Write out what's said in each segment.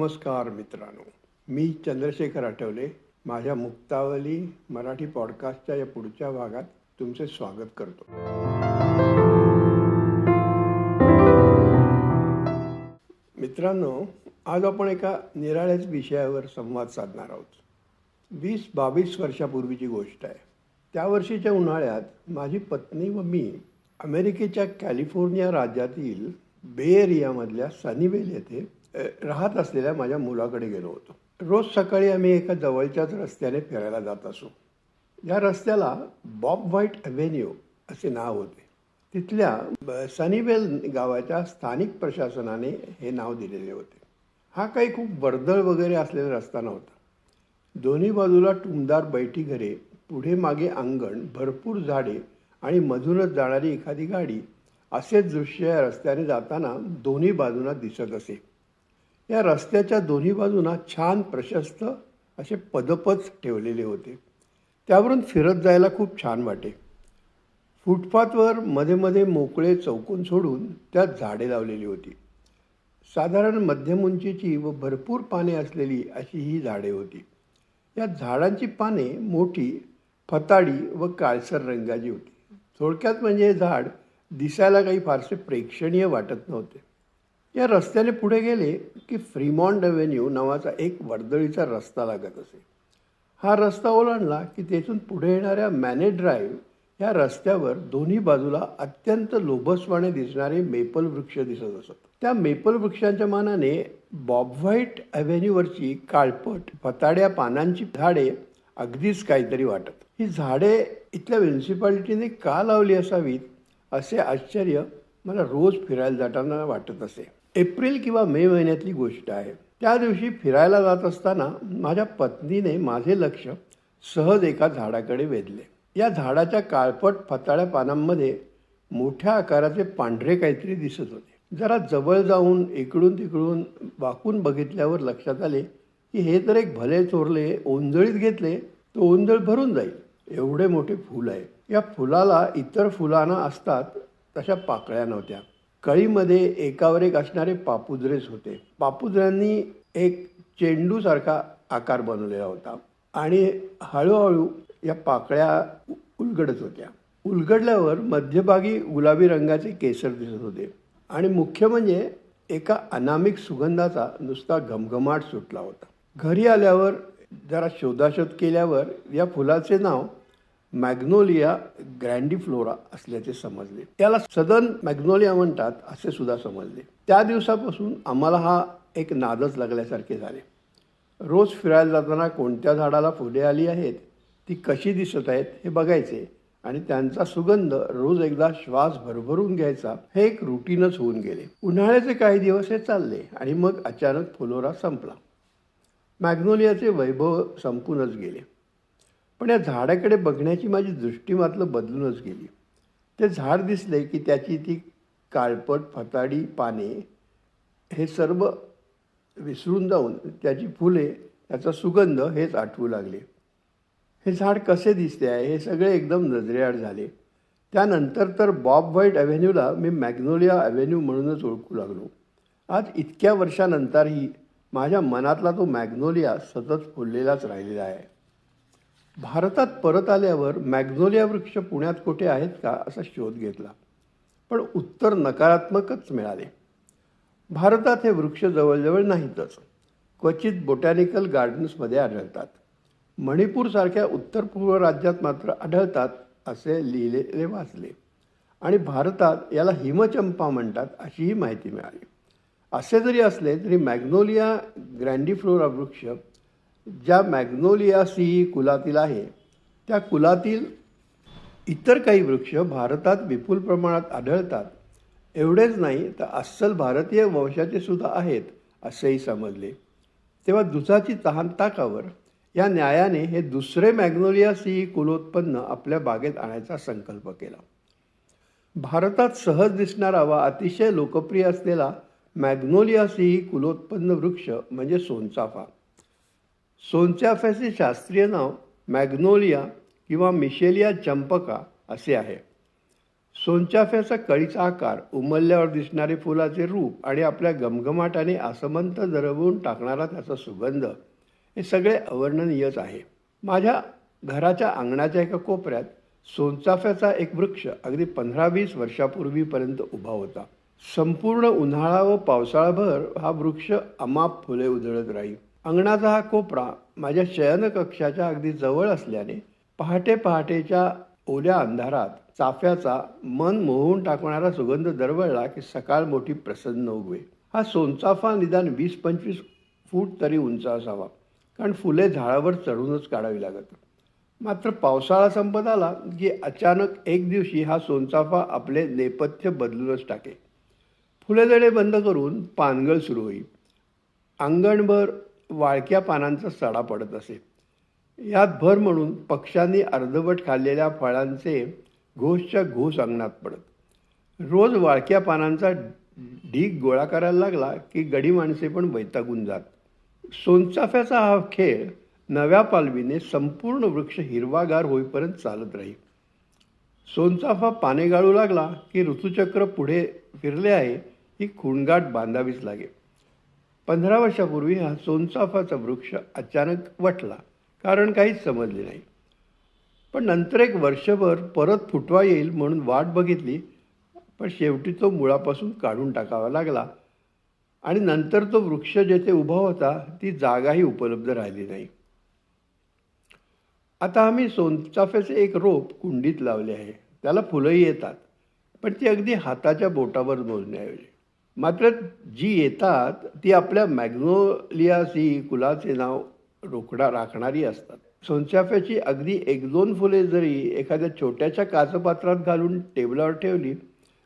नमस्कार मित्रांनो, मी चंद्रशेखर आठवले. माझ्या मुक्तावली मराठी पॉडकास्टच्या या पुढच्या भागात तुमचे स्वागत करतो. मित्रांनो, आज आपण एका निराळ्याच विषयावर संवाद साधणार आहोत. 20-22 वर्षापूर्वीची गोष्ट आहे. त्या वर्षीच्या उन्हाळ्यात माझी पत्नी व मी अमेरिकेच्या कॅलिफोर्निया राज्यातील बे एरियामधल्या सनीवेल येथे राहत असलेल्या माझ्या मुलाकडे गेलो होतो. रोज सकाळी आम्ही एका जवळच्याच रस्त्याने फिरायला जात असू. या रस्त्याला बॉब व्हाईट ॲव्हेन्यू असे नाव होते. तिथल्या सनीवेल गावाच्या स्थानिक प्रशासनाने हे नाव दिलेले होते. हा काही खूप वर्दळ वगैरे असलेला रस्ता नव्हता. दोन्ही बाजूला टुमदार बैठी घरे, पुढे मागे अंगण, भरपूर झाडे आणि मधूनच जाणारी एखादी गाडी, असेच दृश्य या रस्त्याने जाताना दोन्ही बाजूंना दिसत असे. या रस्त्याच्या दोन्ही बाजूंना छान प्रशस्त असे पदपथ ठेवलेले होते. त्यावरून फिरत जायला खूप छान वाटे. फुटपाथवर मध्ये मध्ये मोकळे चौकोन सोडून त्यात झाडे लावलेली होती. साधारण मध्यम उंचीची व भरपूर पाने असलेली अशी ही झाडे होती. या झाडांची पाने मोठी, फताडी व काळसर रंगाची होती. थोडक्यात म्हणजे हे झाड दिसायला काही फारसे प्रेक्षणीय वाटत नव्हते. या रस्त्याने पुढे गेले की फ्रीमॉन्ट ॲव्हेन्यू नावाचा एक वर्दळीचा रस्ता लागत असे. हा रस्ता ओलांडला की तेथून पुढे येणाऱ्या मॅने ड्राईव्ह या रस्त्यावर दोन्ही बाजूला अत्यंत लोभसवाणे दिसणारे मेपल वृक्ष दिसत असत. त्या मेपल वृक्षांच्या मानाने बॉब व्हाईट ॲव्हेन्यूवरची काळपट फताड्या पानांची झाडे अगदीच काहीतरी वाटत. ही झाडे इथल्या म्युन्सिपाल्टीने का लावली असावीत असे आश्चर्य मला रोज फिरायला जाताना वाटत असे. एप्रिल किंवा मे महिन्यातली गोष्ट आहे. त्या दिवशी फिरायला जात असताना माझ्या पत्नीने माझे लक्ष सहज एका झाडाकडे वेधले. या झाडाच्या काळपट फताळ्या पानांमध्ये मोठ्या आकाराचे पांढरे काहीतरी दिसत होते. जरा जवळ जाऊन इकडून तिकडून वाकून बघितल्यावर लक्षात आले की हे तर एक भले चोरले ओंजळीत घेतले तर ओंजळ भरून जाईल एवढे मोठे फूल आहे. या फुलाला इतर फुलांना असतात तशा पाकळ्या नव्हत्या. कळीमध्ये एकावर एक असणारे पापुद्रेच होते. पापुद्र्यांनी एक चेंडूसारखा आकार बनवलेला होता आणि हळूहळू या पाकळ्या उलगडत होत्या. उलगडल्यावर मध्यभागी गुलाबी रंगाचे केसर दिसत होते आणि मुख्य म्हणजे एका अनामिक सुगंधाचा नुसता घमघमाट सुटला होता. घरी आल्यावर जरा शोधाशोध केल्यावर या फुलाचे नाव मॅग्नोलिया ग्रँडिफ्लोरा असल्याचे समजले. त्याला सदर्न मॅग्नोलिया म्हणतात असे सुद्धा समजले. त्या दिवसापासून आम्हाला हा एक नादच लागल्यासारखे झाले. रोज फिरायला जाताना कोणत्या झाडाला फुले आली आहेत, ती कशी दिसत आहेत हे बघायचे आणि त्यांचा सुगंध रोज एकदा श्वास भरभरून घ्यायचा हे एक रुटीनच होऊन गेले. उन्हाळ्याचे काही दिवस हे चालले आणि मग अचानक फ्लोरा संपला. मॅग्नोलियाचे वैभव संपूनच गेले. पण या झाडाकडे बघण्याची माझी दृष्टी मात्र बदलूनच गेली. ते झाड दिसले की त्याची ती काळपट फताडी पाने हे सर्व विसरून जाऊन त्याची फुले, त्याचा सुगंध हेच आठवू लागले. हे झाड कसे दिसते आहे हे सगळे एकदम नजरेआड झाले. त्यानंतर तर बॉब व्हाईट ॲव्हेन्यूला मी मॅग्नोलिया ॲव्हेन्यू म्हणूनच ओळखू लागलो. आज इतक्या वर्षानंतरही माझ्या मनातला तो मॅग्नोलिया सतत फुललेलाच राहिलेला आहे. भारतात परत आल्यावर मॅग्नोलिया वृक्ष पुण्यात कुठे आहेत का असा शोध घेतला, पण उत्तर नकारात्मकच मिळाले. भारतात हे वृक्ष जवळजवळ नाहीतच. क्वचित बोटॅनिकल गार्डन्समध्ये आढळतात. मणिपूरसारख्या उत्तर पूर्व राज्यात मात्र आढळतात असे लिहिलेले वाचले आणि भारतात याला हिमचंपा म्हणतात अशीही माहिती मिळाली. असे जरी असले तरी मॅग्नोलिया ग्रँडिफ्लोरा वृक्ष ज्या मॅग्नोलियासी कुलातील आहे त्या कुलातील इतर काही वृक्ष भारतात विपुल प्रमाणात आढळतात. एवढेच नाही तर अस्सल भारतीय वंशाचे सुद्धा आहेत असेही समजले. तेव्हा दुधाची तहान ताकावर या न्यायाने हे दुसरे मॅग्नोलियासी कुलोत्पन्न आपल्या बागेत आणायचा संकल्प केला. भारतात सहज दिसणारा व अतिशय लोकप्रिय असलेला मॅग्नोलियासी कुलोत्पन्न वृक्ष म्हणजे सोनचाफा. सोनचाफ्याचे शास्त्रीय नाव मॅग्नोलिया किंवा मिशेलिया चंपका असे आहे. सोनचाफ्याचा कळीचा आकार, उमलल्यावर दिसणारे फुलाचे रूप आणि आपल्या घमघमाटाने आसमंत दरवून टाकणारा त्याचा सुगंध, हे सगळे अवर्णनीयच आहे. माझ्या घराच्या अंगणाच्या एका कोपऱ्यात सोनचाफ्याचा एक वृक्ष अगदी 15-20 वर्षापूर्वीपर्यंत उभा होता. संपूर्ण उन्हाळा व पावसाळाभर हा वृक्ष अमाप फुले उधळत राही. अंगणाचा हा कोपरा माझ्या शयनकक्षाच्या अगदी जवळ असल्याने पहाटे पहाटेच्या ओल्या अंधारात चाफ्याचा मन मोहून टाकणारा सुगंध दरवळला की सकाळ मोठी प्रसन्न उगवे. हा सोनचाफा निदान 20-25 फूट तरी उंच असावा, कारण फुले झाडावर चढूनच काढावी लागत. मात्र पावसाळा संपत आला की अचानक एक दिवशी हा सोनचाफा आपले नेपथ्य बदलूनच टाके. फुलेजडे बंद करून पानगळ सुरू होई. अंगणभर वाळक्या पानांचा सडा पडत असे. यात भर म्हणून पक्ष्यांनी अर्धवट खाल्लेल्या फळांचे घोसच्या घोस अंगणात पडत. रोज वाळक्या पानांचा ढीग गोळा करायला लागला की गडी माणसे पण वैतागून जात. सोनचाफ्याचा हा खेळ नव्या पालवीने संपूर्ण वृक्ष हिरवागार होईपर्यंत चालत राही. सोनचाफा पाने गाळू लागला की ऋतुचक्र पुढे फिरले आहे ही खूणगाठ बांधावीच लागे. 15 वर्षापूर्वी हा सोनचाफाचा वृक्ष अचानक वटला, कारण काहीच समजले नाही. पण नंतर एक वर्षभर परत फुटवा येईल म्हणून वाट बघितली, पण शेवटी तो मुळापासून काढून टाकावा लागला आणि नंतर तो वृक्ष जेथे उभा होता ती जागाही उपलब्ध राहिली नाही. आता आम्ही सोनचाफ्याचे एक रोप कुंडीत लावले आहे. त्याला फुलंही येतात, पण ती अगदी हाताच्या बोटावर मोजण्याऐवजी. मात्र जी येतात ती आपल्या मॅग्नोलियासी कुलाचे नाव राखणारी असतात. सोनचाफ्याची अगदी 1-2 फुले जरी एखाद्या छोट्याशा काचपात्रात घालून टेबलावर ठेवली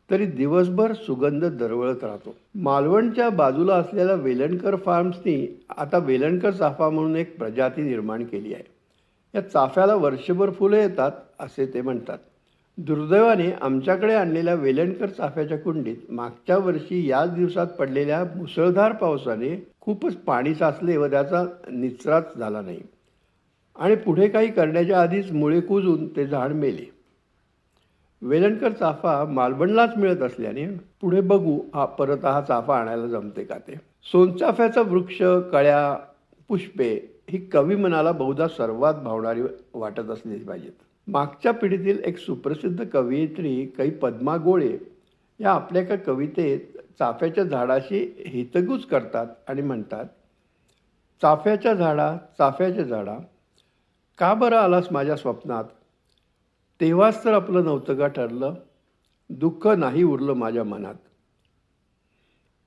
तरी दिवसभर सुगंध दरवळत राहतो. मालवणच्या बाजूला असलेल्या वेलणकर फार्म्सनी आता वेलणकर चाफा म्हणून एक प्रजाती निर्माण केली आहे. या चाफ्याला वर्षभर फुले येतात असे ते म्हणतात. दुर्दैवाने आमच्याकडे आणलेल्या वेलणकर चाफ्याच्या कुंडीत मागच्या वर्षी याच दिवसात पडलेल्या मुसळधार पावसाने खूपच पाणी साचले व त्याचा निचराच झाला नाही आणि पुढे काही करण्याच्या आधीच मुळे कुजून ते झाड मेले. वेलणकर चाफा मालवणलाच मिळत असल्याने पुढे बघू परत हा चाफा आणायला जमते का ते. सोनचाफ्याचा वृक्ष, कळ्या, पुष्पे ही कवी मनाला बहुधा सर्वात भावणारी वाटत असलीच पाहिजेत. मागच्या पिढीतील एक सुप्रसिद्ध कवयित्री कै पद्मा गोळे या आपल्या एका कवितेत चाफ्याच्या झाडाशी हितगुज करतात आणि म्हणतात, चाफ्याच्या झाडा, चाफ्याच्या झाडा, का बरं आलास माझ्या स्वप्नात, तेव्हाच तर आपलं नव्हतं का ठरलं, दुःख नाही उरलं माझ्या मनात.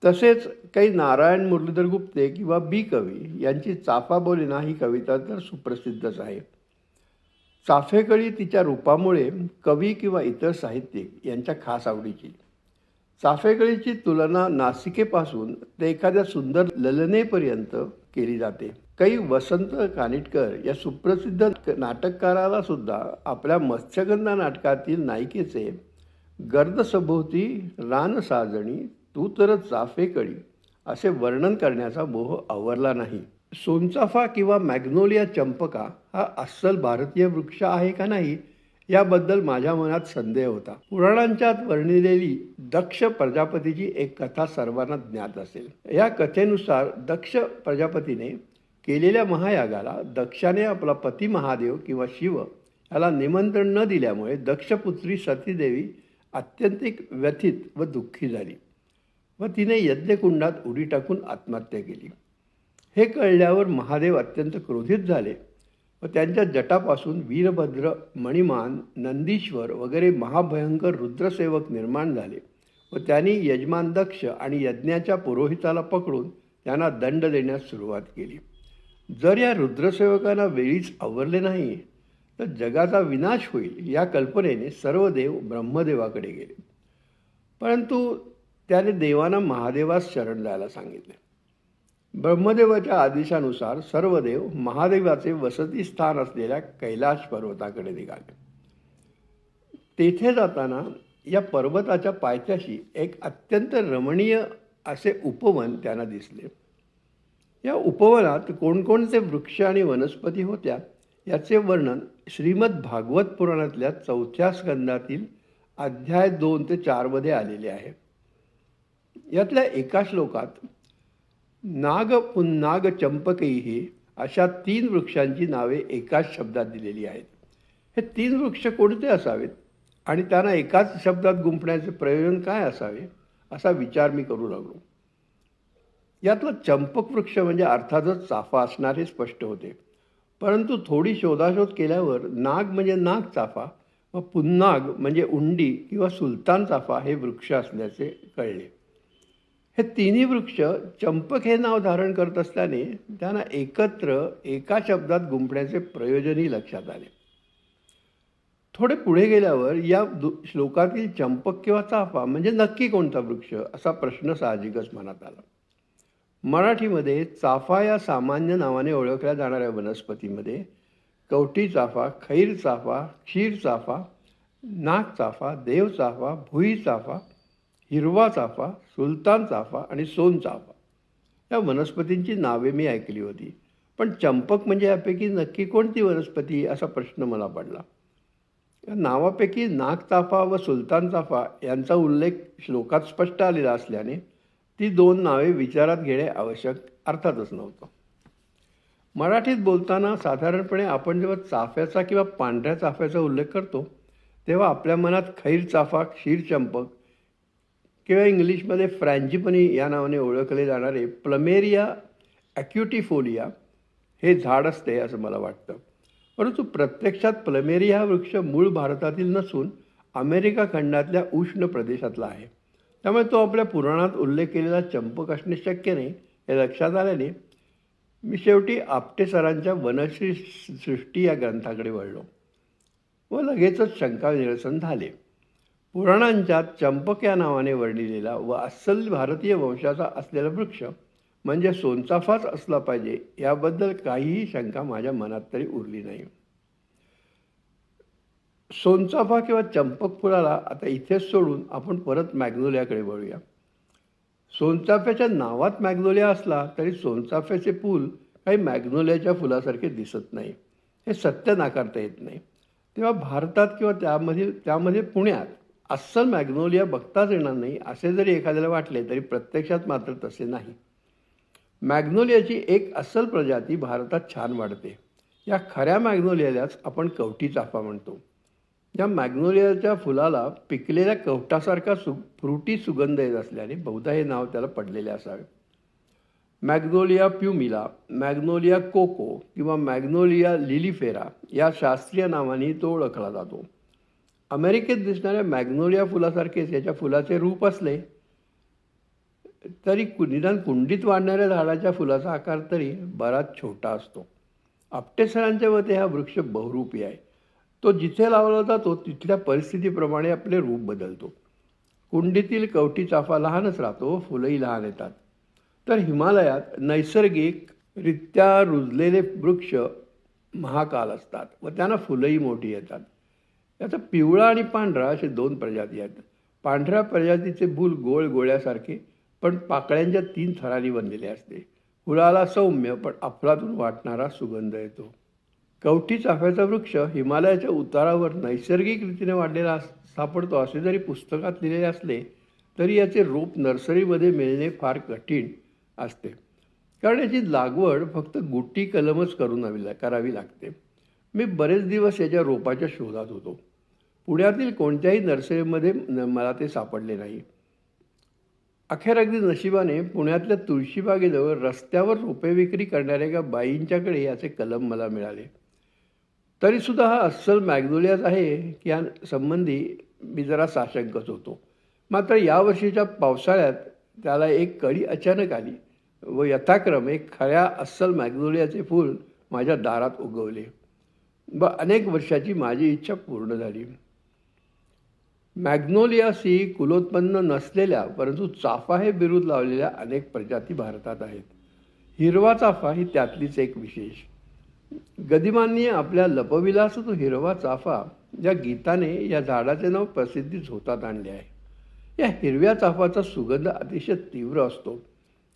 तसेच काही नारायण मुरलीधर गुप्ते किंवा बी कवी यांची चाफा बोलीना ही कविता तर सुप्रसिद्धच आहे. चाफेकळी तिच्या रूपामुळे कवी किंवा इतर साहित्यिक यांच्या खास आवडीची. चाफेकळीची तुलना नासिकेपासून ते एखाद्या सुंदर ललनेपर्यंत केली जाते. काही वसंत कानिटकर या सुप्रसिद्ध नाटककाराला सुद्धा आपल्या मत्स्यगंधा नाटकातील नायिकेचे गर्द सभोवती रान साजणी तू तर चाफेकळी असे वर्णन करण्याचा मोह आवरला नाही. सोनचाफा किंवा मॅग्नोलिया चंपका हा अस्सल भारतीय वृक्ष आहे का नाही याबद्दल माझ्या मनात संदेह होता. पुराणांच्यात वर्णिलेली दक्ष प्रजापतीची एक कथा सर्वांना ज्ञात असेल. या कथेनुसार दक्ष प्रजापतीने केलेल्या महायागाला दक्षाने आपला पती महादेव किंवा शिव याला निमंत्रण न दिल्यामुळे दक्षपुत्री सतीदेवी अत्यंतिक व्यथित व दुःखी झाली व तिने यज्ञकुंडात उडी टाकून आत्महत्या केली. हे कळल्यावर महादेव अत्यंत क्रोधित झाले व त्यांच्या जटापासून वीरभद्र, मणिमान, नंदीश्वर वगैरे महाभयंकर रुद्रसेवक निर्माण झाले व त्यांनी यजमान दक्ष आणि यज्ञाच्या पुरोहिताला पकडून त्यांना दंड देण्यास सुरुवात केली. जर या रुद्रसेवकांना वेळीच आवरले नाही तर जगाचा विनाश होईल या कल्पनेने सर्व देव ब्रह्मदेवाकडे गेले. परंतु त्याने देवांना महादेवास शरण जायला सांगितले. ब्रह्मदेवाच्या आदेशानुसार सर्व देव महादेवाचे वसतिस्थान असलेल्या कैलाश पर्वताकडे निघाले. तेथे जाताना या पर्वताच्या पायथ्याशी एक अत्यंत रमणीय असे उपवन त्यांना दिसले. या उपवनात कोणकोणते वृक्ष आणि वनस्पती होत्या याचे वर्णन श्रीमद भागवत पुराणातल्या 4थ्या स्कंदातील अध्याय 2 ते 4 मध्ये आलेले आहे. यातल्या एका श्लोकात नाग पुन्नाग चंपकैही अशा 3 वृक्षांची नावे एकाच शब्दात दिलेली आहेत. हे 3 वृक्ष कोणते असावेत आणि त्यांना एकाच शब्दात गुंफण्याचे प्रयोजन काय असावे असा विचार मी करू लागलो. यातला चंपक वृक्ष म्हणजे अर्थातच चाफा असणार हे स्पष्ट होते, परंतु थोडी शोधाशोध केल्यावर नाग म्हणजे नाग चाफा व पुन्नाग म्हणजे उंडी किंवा सुलतान चाफा हे वृक्ष असल्याचे कळले. हे तिन्ही वृक्ष चंपक हे नाव धारण करत असल्याने त्यांना एकत्र एका शब्दात गुंफण्याचे प्रयोजनही लक्षात आले. थोडे पुढे गेल्यावर या श्लोकातील चंपक किंवा चाफा म्हणजे नक्की कोणता वृक्ष असा प्रश्न साहजिकच मनात आला. मराठीमध्ये चाफा या सामान्य नावाने ओळखल्या जाणाऱ्या वनस्पतीमध्ये कवठी चाफा, खैर चाफा, क्षीर चाफा, नाग चाफा, देव चाफा, भुई चाफा, हिरवा चाफा, सुलतान चाफा आणि सोन चाफा या वनस्पतींची नावे मी ऐकली होती. पण चंपक म्हणजे यापैकी नक्की कोणती वनस्पती असा प्रश्न मला पडला. या नावापैकी नाग चाफा व सुलतान चाफा यांचा उल्लेख श्लोकात स्पष्ट आलेला असल्याने ती 2 नावे विचारात घेणे आवश्यक अर्थातच नव्हतं. मराठीत बोलताना साधारणपणे आपण जेव्हा चाफ्याचा किंवा पांढऱ्या चाफ्याचा उल्लेख करतो तेव्हा आपल्या मनात खैर चाफा, क्षीर चंपक किंवा इंग्लिशमध्ये फ्रँजीपनी या नावाने ओळखले जाणारे प्लमेरिया ॲक्युटिफोलिया हे झाड असते असं मला वाटतं. परंतु प्रत्यक्षात प्लमेरिया हा वृक्ष मूळ भारतातील नसून अमेरिका खंडातल्या उष्ण प्रदेशातला आहे. त्यामुळे तो आपल्या पुराणात उल्लेख केलेला चंपक असणे शक्य नाही हे लक्षात आल्याने मी शेवटी आपटे सरांच्या वनश्री सृष्टी या ग्रंथाकडे वळलो व लगेचच शंका निरसन झाले. पुराणांच्यात चंपक या नावाने वर्णिलेला व अस्सल भारतीय वंशाचा असलेला वृक्ष म्हणजे सोनचाफाच असला पाहिजे याबद्दल काहीही शंका माझ्या मनात तरी उरली नाही. सोनचाफा किंवा चंपक फुलाला आता इथेच सोडून आपण परत मॅग्नोलियाकडे वळूया. सोनचाफ्याच्या नावात मॅग्नोलिया असला तरी सोनचाफ्याचे फूल काही मॅग्नोलियाच्या फुलासारखे दिसत नाही हे सत्य नाकारता येत नाही. तेव्हा भारतात किंवा त्यामध्ये पुण्यात अस्सल मॅग्नोलिया बघताच येणार नाही असे जरी एखाद्याला वाटले तरी प्रत्यक्षात मात्र तसे नाही. मॅग्नोलियाची एक अस्सल प्रजाती भारतात छान वाढते. या खऱ्या मॅग्नोलियालाच आपण कवठी चाफा म्हणतो. या मॅग्नोलियाच्या फुलाला पिकलेल्या कवठासारखा फ्रुटी सुगंध येत असल्याने बहुधा हे नाव त्याला पडलेले असावे. मॅग्नोलिया प्युमिला, मॅग्नोलिया कोको किंवा मॅग्नोलिया लिलिफेरा या शास्त्रीय नावाने तो ओळखला जातो. अमेरिकेत दिसणाऱ्या मॅग्नोलिया फुलासारखेच याच्या फुलाचे रूप असले तरी निदान कुंडीत वाढणाऱ्या झाडाच्या फुलाचा आकार तरी बराच छोटा असतो. आपटे सरांच्या मते हा वृक्ष बहुरूपी आहे. तो जिथे लावला जातो तिथल्या परिस्थितीप्रमाणे आपले रूप बदलतो. कुंडीतील कवठी चाफा लहानच राहतो, फुलंही लहान येतात. तर हिमालयात नैसर्गिकरित्या रुजलेले वृक्ष महाकाल असतात व त्यांना फुलंही मोठी येतात. याचा पिवळा आणि पांढरा असे 2 प्रजाती आहेत. पांढऱ्या प्रजातीचे फूल गोळ गोळ्यासारखे पण पाकळ्यांच्या 3 थरांनी बनलेले असते. फुलाला सौम्य पण अफलातून वाटणारा सुगंध येतो. कवठी चाफ्याचा वृक्ष हिमालयाच्या उतारावर नैसर्गिक रीतीने वाढलेला सापडतो असे जरी पुस्तकात लिहिलेले असले तरी याचे रोप नर्सरीमध्ये मिळणे फार कठीण असते, कारण याची लागवड फक्त गुटी कलमच करावी लागते. मी बरेच दिवस याच्या रोपाच्या शोधात होतो. पुण्यातील कोणत्याही नर्सरीमध्ये मला ते सापडले नाही. अखेर अगदी नशिबाने पुण्यातल्या तुळशीबागेजवळ रस्त्यावर रोपे विक्री करणाऱ्या एका बाईंच्याकडे याचे कलम मला मिळाले. तरीसुद्धा हा अस्सल मॅग्नोलियाच आहे की या संबंधी मी जरा साशंकच होतो. मात्र यावर्षीच्या पावसाळ्यात त्याला एक कळी अचानक आली व यथाक्रम एक खऱ्या अस्सल मॅग्नोलियाचे फूल माझ्या दारात उगवले व अनेक वर्षाची माझी इच्छा पूर्ण झाली. मॅग्नोलियासी कुलोत्पन्न नसलेल्या परंतु चाफा हे बिरुद लावलेल्या अनेक प्रजाती भारतात आहेत. हिरवा चाफा ही त्यातलीच एक विशेष. गदिमांनी आपल्या लपविलास तो हिरवा चाफा या गीताने या झाडाचे नाव प्रसिद्धीत होतात आणले आहे. या हिरव्या चाफाचा सुगंध अतिशय तीव्र असतो.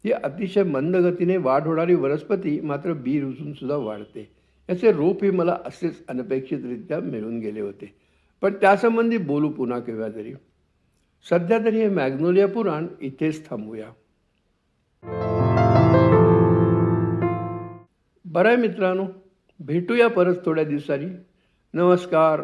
ही अतिशय मंद गतीने वाढ होणारी वनस्पती मात्र बी रुजून सुद्धा वाढते. याचे रोप हे मला असेच अनपेक्षितरित्या मिळून गेले होते पण त्यासंबंधी बोलू पुन्हा केव्हा तरी. सध्या तरी हे मॅग्नोलिया पुराण इथेच थांबूया. बरं आहे मित्रांनो, भेटूया परत थोड्या दिवसांनी. नमस्कार.